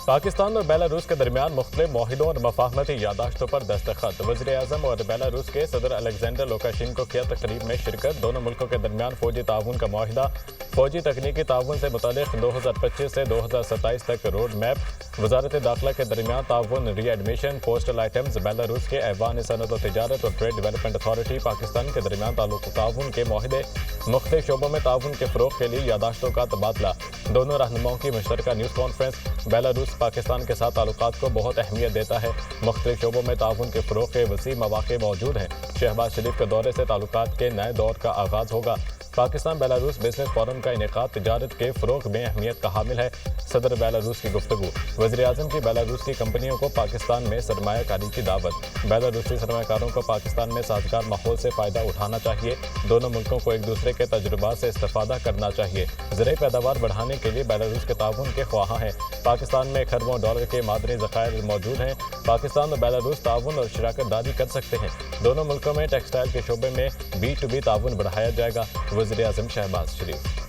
پاکستان اور بیلاروس کے درمیان مختلف معاہدوں اور مفاہمتی یادداشتوں پر دستخط۔ وزیر اعظم اور بیلاروس کے صدر الیگزینڈر لوکاشینکو کی تقریب میں شرکت۔ دونوں ملکوں کے درمیان فوجی تعاون کا معاہدہ، فوجی تکنیکی تعاون سے متعلق 2025 سے 2027 تک روڈ میپ۔ وزارت داخلہ کے درمیان تعاون، ری ایڈمیشن، پوسٹل آئٹمز۔ بیلاروس کے ایوان صنعت و تجارت اور ٹریڈ ڈیولپمنٹ اتھارٹی پاکستان کے درمیان تعاون کے معاہدے، مختلف شعبوں میں تعاون کے فروغ کے لیے یادداشتوں کا تبادلہ۔ دونوں رہنماؤں کی مشترکہ نیوز کانفرنس۔ بیلاروس پاکستان کے ساتھ تعلقات کو بہت اہمیت دیتا ہے، مختلف شعبوں میں تعاون کے فروغ کے وسیع مواقع موجود ہیں۔ شہباز شریف کے دورے سے تعلقات کے نئے دور کا آغاز ہوگا۔ پاکستان بیلاروس بزنس فورم کا انعقاد تجارت کے فروغ میں اہمیت کا حامل ہے۔ صدر بیلاروس کی گفتگو۔ وزیر اعظم کی بیلاروس کی کمپنیوں کو پاکستان میں سرمایہ کاری کی دعوت۔ بیلاروسی سرمایہ کاروں کو پاکستان میں سازگار ماحول سے فائدہ اٹھانا چاہیے۔ دونوں ملکوں کو ایک دوسرے کے تجربات سے استفادہ کرنا چاہیے۔ زرعی پیداوار بڑھانے کے لیے بیلاروس کے تعاون کے خواہاں ہیں۔ پاکستان میں کھربوں ڈالر کے معدنی ذخائر موجود ہیں۔ پاکستان اور بیلاروس تعاون اور شراکت داری کر سکتے ہیں۔ دونوں ملکوں میں ٹیکسٹائل کے شعبے میں B2B تعاون بڑھایا جائے گا۔ وزیر اعظم شہباز شریف۔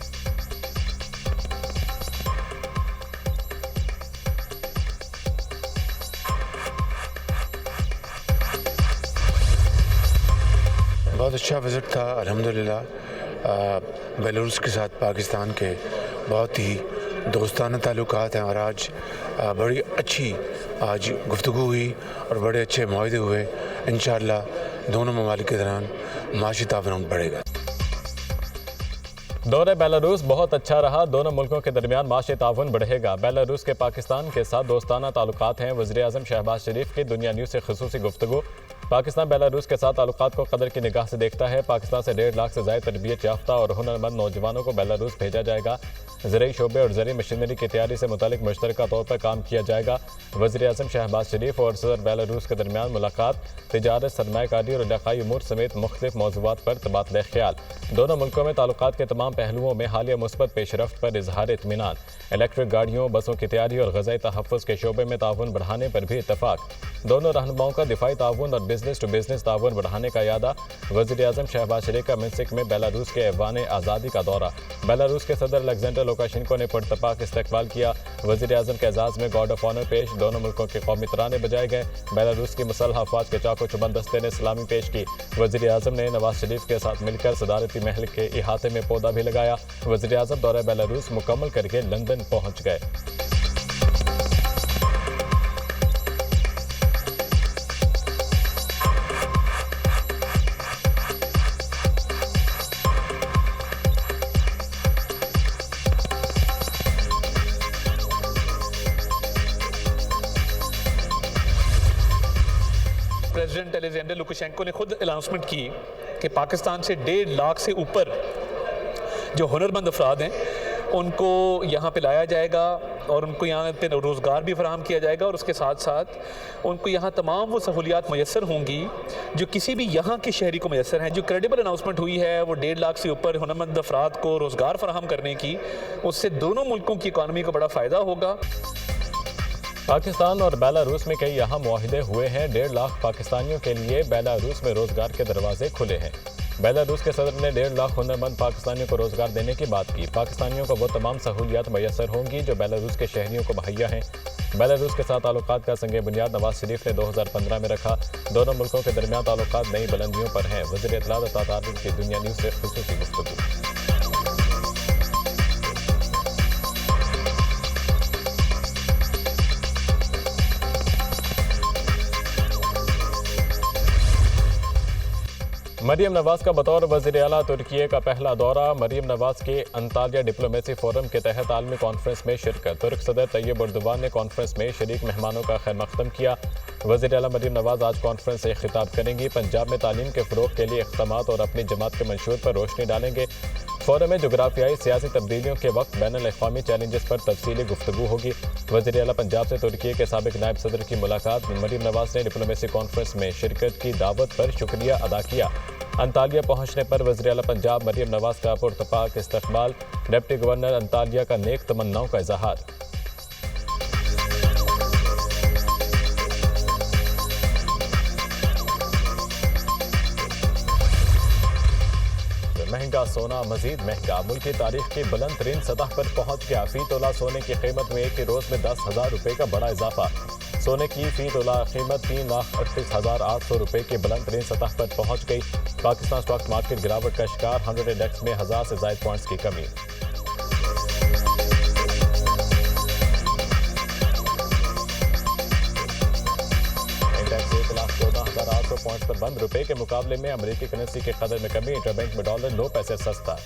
بہت اچھا وزٹ تھا الحمدللہ۔ بیلاروس کے ساتھ پاکستان کے بہت ہی دوستانہ تعلقات ہیں اور آج بڑی اچھی گفتگو ہوئی اور بڑے اچھے معاہدے ہوئے۔ انشاءاللہ دونوں ممالک کے درمیان معاشی تعاون بڑھے گا۔ دورہ بیلاروس بہت اچھا رہا، دونوں ملکوں کے درمیان معاشی تعاون بڑھے گا۔ بیلاروس کے پاکستان کے ساتھ دوستانہ تعلقات ہیں۔ وزیر اعظم شہباز شریف کی دنیا نیوز سے خصوصی گفتگو۔ پاکستان بیلاروس کے ساتھ تعلقات کو قدر کی نگاہ سے دیکھتا ہے۔ پاکستان سے 1.5 لاکھ سے زائد تربیت یافتہ اور ہنرمند نوجوانوں کو بیلاروس بھیجا جائے گا۔ زرعی شعبے اور زرعی مشینری کی تیاری سے متعلق مشترکہ طور پر کام کیا جائے گا۔ وزیر اعظم شہباز شریف اور صدر بیلاروس کے درمیان ملاقات، تجارت، سرمایہ کاری اور علاقائی امور سمیت مختلف موضوعات پر تبادلہ خیال۔ دونوں ملکوں میں تعلقات کے تمام پہلوؤں میں حالیہ مثبت پیش رفت پر اظہار اطمینان۔ الیکٹرک گاڑیوں، بسوں کی تیاری اور غذائی تحفظ کے شعبے میں تعاون بڑھانے پر بھی اتفاق۔ دونوں رہنماؤں کا دفاعی تعاون اور بزنس ٹو بزنس تعاون بڑھانے کا اعادہ۔ وزیر اعظم شہباز شریف کا منسک میں بیلاروس کے ایوان آزادی کا دورہ۔ بیلاروس کے صدر الیگزینڈر لوکاشینکو نے پرتپاک استقبال کیا۔ وزیر اعظم کے اعزاز میں گارڈ آف آنر پیش، دونوں ملکوں کے قومی ترانے بجائے گئے۔ بیلاروس کی مسلح افواج کے چاق و چوبند دستے نے سلامی پیش کی۔ وزیر اعظم نے نواز شریف کے ساتھ مل کر صدارتی محل کے احاطے میں پودا بھی لگایا۔ وزیر اعظم دورہ بیلاروس مکمل کر کے لندن پہنچ گئے۔ پریزیڈنٹ الیگزینڈر لوکاشینکو نے خود اناؤنسمنٹ کی کہ پاکستان سے 1.5 لاکھ سے اوپر جو ہنرمند افراد ہیں ان کو یہاں پہ لایا جائے گا اور ان کو یہاں پہ روزگار بھی فراہم کیا جائے گا، اور اس کے ساتھ ساتھ ان کو یہاں تمام وہ سہولیات میسر ہوں گی جو کسی بھی یہاں کے شہری کو میسر ہیں۔ جو کریڈیبل اناؤنسمنٹ ہوئی ہے وہ 1.5 لاکھ سے اوپر ہنرمند افراد کو روزگار فراہم کرنے کی، اس سے دونوں ملکوں کی اکانومی کو بڑا فائدہ ہوگا۔ پاکستان اور بیلاروس میں کئی اہم معاہدے ہوئے ہیں۔ 1.5 لاکھ پاکستانیوں کے لیے بیلاروس میں روزگار کے دروازے کھلے ہیں۔ بیلاروس کے صدر نے 1.5 لاکھ ہنرمند پاکستانیوں کو روزگار دینے کی بات کی۔ پاکستانیوں کو وہ تمام سہولیات میسر ہوں گی جو بیلاروس کے شہریوں کو مہیا ہیں۔ بیلاروس کے ساتھ تعلقات کا سنگ بنیاد نواز شریف نے 2015 میں رکھا۔ دونوں ملکوں کے درمیان تعلقات نئی بلندیوں پر ہیں۔ وزیر اطلاعات عطا تعرض کی دنیا نیوز سے خصوصی گفتگو۔ مریم نواز کا بطور وزیر اعلیٰ ترکیے کا پہلا دورہ۔ مریم نواز کی انطالیہ ڈپلومیسی فورم کے تحت عالمی کانفرنس میں شرکت۔ ترک صدر طیب اردوان نے کانفرنس میں شریک مہمانوں کا خیر مقدم کیا۔ وزیر اعلیٰ مریم نواز آج کانفرنس سے خطاب کریں گی۔ پنجاب میں تعلیم کے فروغ کے لیے اقدامات اور اپنی جماعت کے منشور پر روشنی ڈالیں گے۔ فورم میں جغرافیائی سیاسی تبدیلیوں کے وقت بین الاقوامی چیلنجز پر تفصیلی گفتگو ہوگی۔ وزیر اعلیٰ پنجاب سے ترکیے کے سابق نائب صدر کی ملاقات۔ مریم نواز نے ڈپلومیسی کانفرنس میں شرکت کی دعوت پر شکریہ ادا کیا۔ انطالیہ پہنچنے پر وزیر اعلیٰ پنجاب مریم نواز کا پرتپاک استقبال۔ ڈپٹی گورنر انطالیہ کا نیک تمناؤں کا اظہار۔ مہنگائی کا سونا مزید مہنگا، ملکی تاریخ کی بلند ترین سطح پر پہنچ گیا، فی تولہ سونے کی قیمت میں ایک ہی روز میں 10,000 روپے کا بڑا اضافہ، سونے کی فی تولہ قیمت 3,38,800 روپے کی بلند ترین سطح پر پہنچ گئی، پاکستان اسٹاک مارکیٹ گراوٹ کا شکار، 100 انڈیکس میں 1000 سے زائد پوائنٹس کی کمی۔ پوائنٹس پر بند، روپے کے مقابلے میں امریکی کرنسی کے قدر میں کمی، انٹر بینک میں ڈالر 9 پیسے سستا۔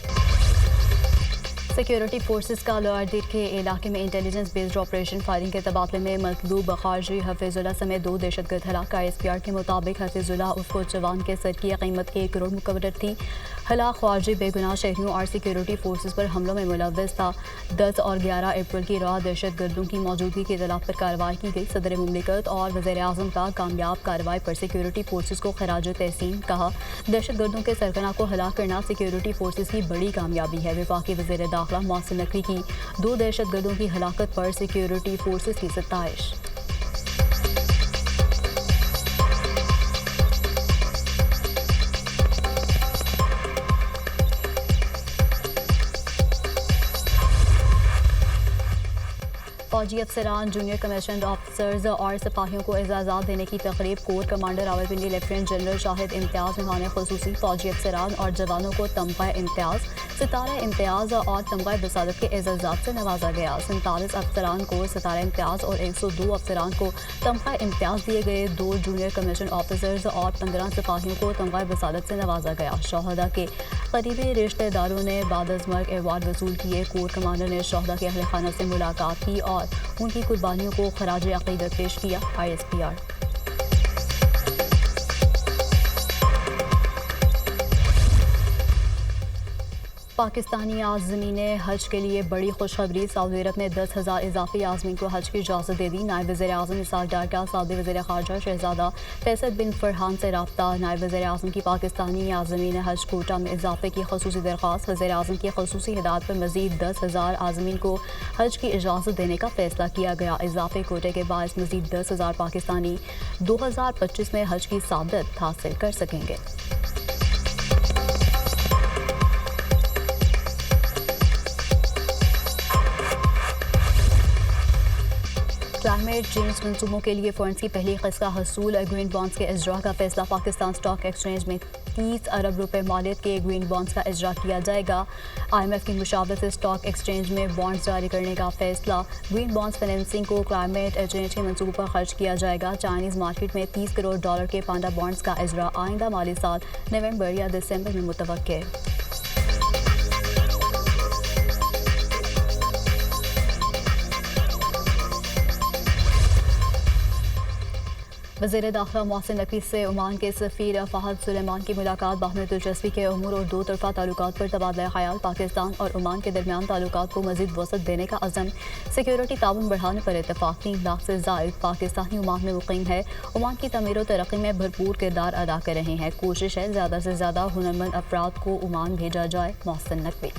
سیکیورٹی فورسز کا لوئردیر کے علاقے میں انٹیلیجنس بیسڈ آپریشن فائرنگ کے تبادلے میں مطلوب خارجی حفیظ اللہ سمیت 2 دہشت گرد ہلاک، ISPR کے مطابق حفیظ اللہ عرف جوان کے سر کی قیمت 1 کروڑ مقرر تھی۔ ہلاک خارجی بے گناہ شہریوں اور سیکیورٹی فورسز پر حملوں میں ملوث تھا۔ 10 اور 11 اپریل کی رات دہشت گردوں کی موجودگی کی اطلاع پر کارروائی کی گئی۔ صدر مملکت اور وزیر اعظم کا کامیاب کارروائی پر سیکیورٹی فورسز کو خراج تحسین کہا۔ دہشت گردوں کے سرگنا کو ہلاک کرنا سیکیورٹی فورسز کی بڑی کامیابی ہے۔ وفاقی وزیر داخلہ محسن نقوی کی 2 دہشت گردوں کی ہلاکت پر سیکیورٹی فورسز کی ستائش۔ فوجی افسران، جونیئر کمیشنڈ آفیسرز اور سپاہیوں کو اعزازات دینے کی تقریب، core commander Rawalpindi lieutenant general Shahid Imtiaz مہمان خصوصی، فوجی افسران اور جوانوں کو تمغہ امتیاز، ستارہ امتیاز اور تمغہ بسادت کے اعزازات سے نوازا گیا۔ 47 افسران کو ستارہ امتیاز اور 102 افسران کو تمغہ امتیاز دیے گئے۔ 2 جونیئر کمیشن آفیسرز اور 15 سپاہیوں کو تمغہ بسادت سے نوازا گیا۔ شہداء کے قریبی رشتہ داروں نے بعد از مرگ ایوارڈ وصول کیے۔ کور کمانڈر نے شہداء کے اہل خانہ سے ملاقات کی اور ان کی قربانیوں کو خراج عقیدت پیش کیا۔ ISPR پاکستانی عازمین حج کے لیے بڑی خوشخبری، سعودی عرب نے 10,000 اضافی عازمین کو حج کی اجازت دے دی۔ نائب وزیر اعظم اسحاق ڈار کا سعودی وزیر خارجہ شہزادہ فیصل بن فرحان سے رابطہ، نائب وزیر اعظم کی پاکستانی عازمین حج کوٹہ میں اضافے کی خصوصی درخواست، وزیر اعظم کی خصوصی ہدایت پر مزید 10,000 عازمین کو حج کی اجازت دینے کا فیصلہ کیا گیا۔ اضافے کوٹے کے باعث مزید 10,000 پاکستانی 2025 میں حج کی سعادت حاصل کر سکیں گے۔ کلائمیٹ چینج منصوبوں کے لیے فنڈز کی پہلی قسط کا حصول، گرین بانڈز کے اجراء کا فیصلہ، پاکستان اسٹاک ایکسچینج میں 30 ارب روپے مالیت کے گرین بانڈز کا اجراء کیا جائے گا۔ IMF کی مشاورت سے اسٹاک ایکسچینج میں بانڈز جاری کرنے کا فیصلہ، گرین بانڈز فائنینسنگ کو کلائمیٹ چینج کے منصوبوں پر خرچ کیا جائے گا۔ چائنیز مارکیٹ میں 30 کروڑ ڈالر کے پانڈا بانڈز کا اجراء آئندہ مالی سال نومبر یا دسمبر میں متوقع۔ وزیر داخلہ محسن نقوی سے عمان کے سفیر فہد سلیمان کی ملاقات، باہمی دلچسپی کے امور اور 2 طرفہ تعلقات پر تبادلہ خیال، پاکستان اور عمان کے درمیان تعلقات کو مزید وسعت دینے کا عزم، سیکیورٹی تعاون بڑھانے پر اتفاق۔ 3 لاکھ سے زائد پاکستانی عمان میں مقیم ہے، عمان کی تعمیر و ترقی میں بھرپور کردار ادا کر رہے ہیں، کوشش ہے زیادہ سے زیادہ ہنرمند افراد کو عمان بھیجا جائے۔ Mohsin Naqvi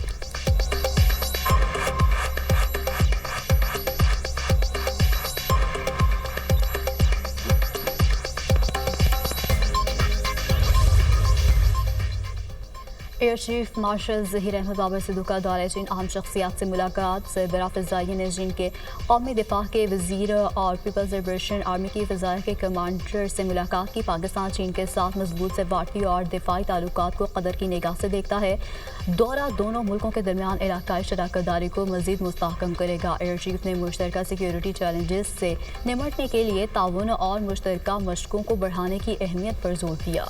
air chief marshal Zaheer Ahmed Babar Siddiq کا دورہ چین، اہم شخصیات سے ملاقات، سربراہ فضائیہ نے چین کے قومی دفاع کے وزیر اور پیپلز لبریشن آرمی کی فضائیہ کے کمانڈر سے ملاقات کی۔ پاکستان چین کے ساتھ مضبوط سفارتی اور دفاعی تعلقات کو قدر کی نگاہ سے دیکھتا ہے۔ دورہ دونوں ملکوں کے درمیان علاقائی شراکت داری کو مزید مستحکم کرے گا۔ ایئر چیف نے مشترکہ سیکیورٹی چیلنجز سے نمٹنے کے لیے تعاون اور مشترکہ مشقوں کو بڑھانے کی اہمیت پر زور دیا۔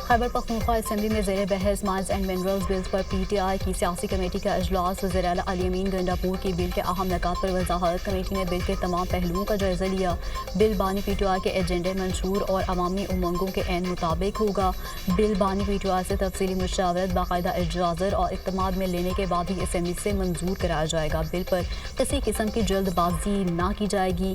خیبر پختونخوا اسمبلی میں زیر بحث mines and minerals bills per PTI کی سیاسی کمیٹی کا اجلاس، وزیر اعلیٰ علی امین گنڈاپور کی بل کے اہم نکات پر وضاحت، کمیٹی نے بل کے تمام پہلوؤں کا جائزہ لیا۔ بل بانی PTI کے ایجنڈے منشور اور عوامی امنگوں کے عین مطابق ہوگا۔ بل بانی PTI سے تفصیلی مشاورت، باقاعدہ اجازت اور اعتماد میں لینے کے بعد ہی اسمبلی سے منظور کرایا جائے گا۔ بل پر کسی قسم کی جلد بازی نہ کی جائے گی۔